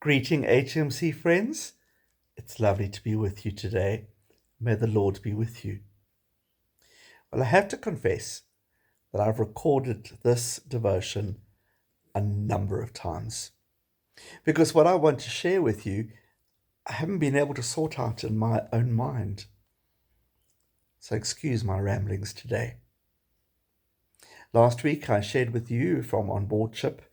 Greeting HMC friends. It's lovely to be with you today. May the Lord be with you. Well, I have to confess that I've recorded this devotion a number of times because what I want to share with you, I haven't been able to sort out in my own mind. So excuse my ramblings today. Last week I shared with you from on board ship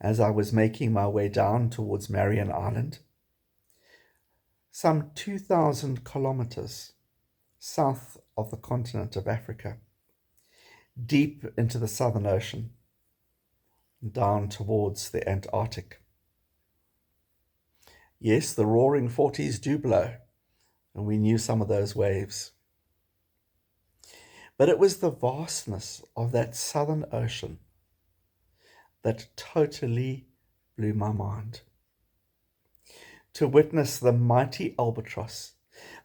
as I was making my way down towards Marion Island, some 2,000 kilometers south of the continent of Africa, deep into the Southern Ocean, down towards the Antarctic. Yes, the roaring 40s do blow, and we knew some of those waves. But it was the vastness of that Southern Ocean that totally blew my mind. To witness the mighty albatross,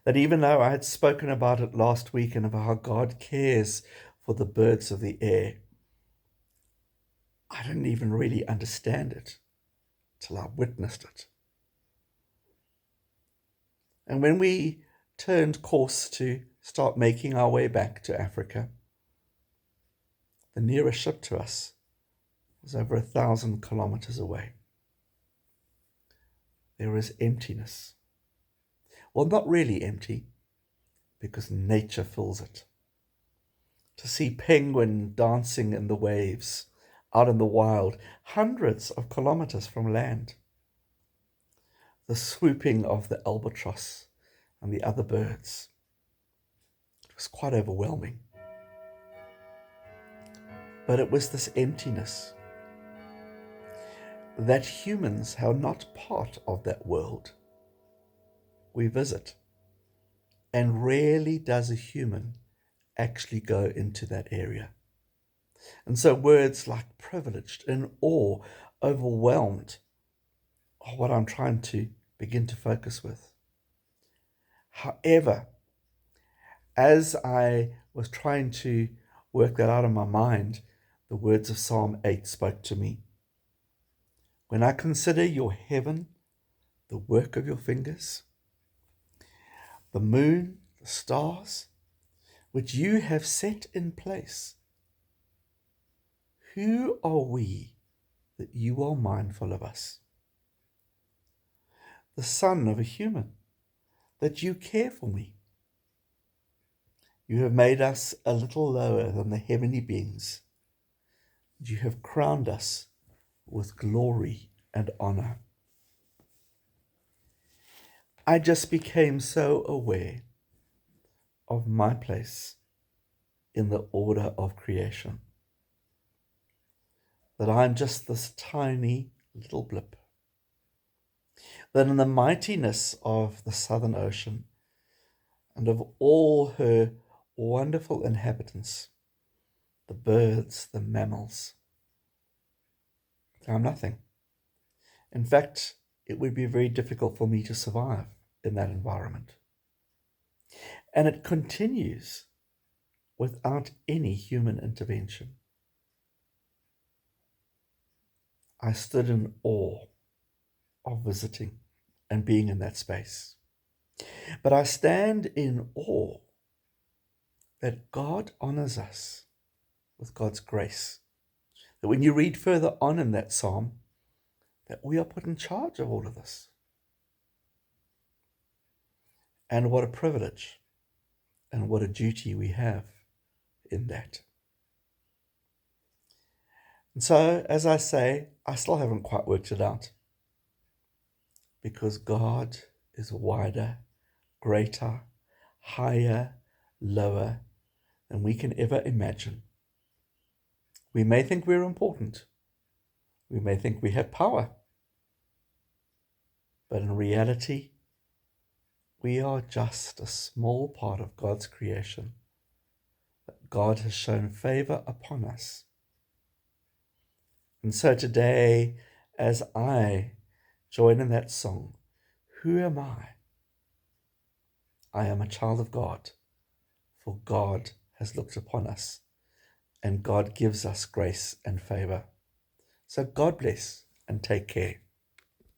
that even though I had spoken about it last week and about how God cares for the birds of the air, I didn't even really understand it till I witnessed it. And when we turned course to start making our way back to Africa, the nearest ship to us was over 1,000 kilometers away. There was emptiness. Well, not really empty, because nature fills it. To see penguin dancing in the waves, out in the wild, hundreds of kilometers from land. The swooping of the albatross and the other birds. It was quite overwhelming. But it was this emptiness that humans are not part of that world we visit. And rarely does a human actually go into that area. And so words like privileged, in awe, overwhelmed are what I'm trying to begin to focus with. However, as I was trying to work that out in my mind, the words of Psalm 8 spoke to me. When I consider your heaven, the work of your fingers, the moon, the stars, which you have set in place, who are we that you are mindful of us? The son of a human, that you care for me. You have made us a little lower than the heavenly beings. You have crowned us with glory and honor. I just became so aware of my place in the order of creation, that I'm just this tiny little blip, that in the mightiness of the Southern Ocean and of all her wonderful inhabitants, the birds, the mammals, I'm nothing. In fact, it would be very difficult for me to survive in that environment. And it continues without any human intervention. I stood in awe of visiting and being in that space. But I stand in awe that God honors us with God's grace. That when you read further on in that psalm, that we are put in charge of all of this. And what a privilege and what a duty we have in that. And so, as I say, I still haven't quite worked it out. Because God is wider, greater, higher, lower than we can ever imagine. We may think we're important. We may think we have power. But in reality, we are just a small part of God's creation. That God has shown favor upon us. And so today, as I join in that song, who am I? I am a child of God, for God has looked upon us, and God gives us grace and favor. So God bless and take care.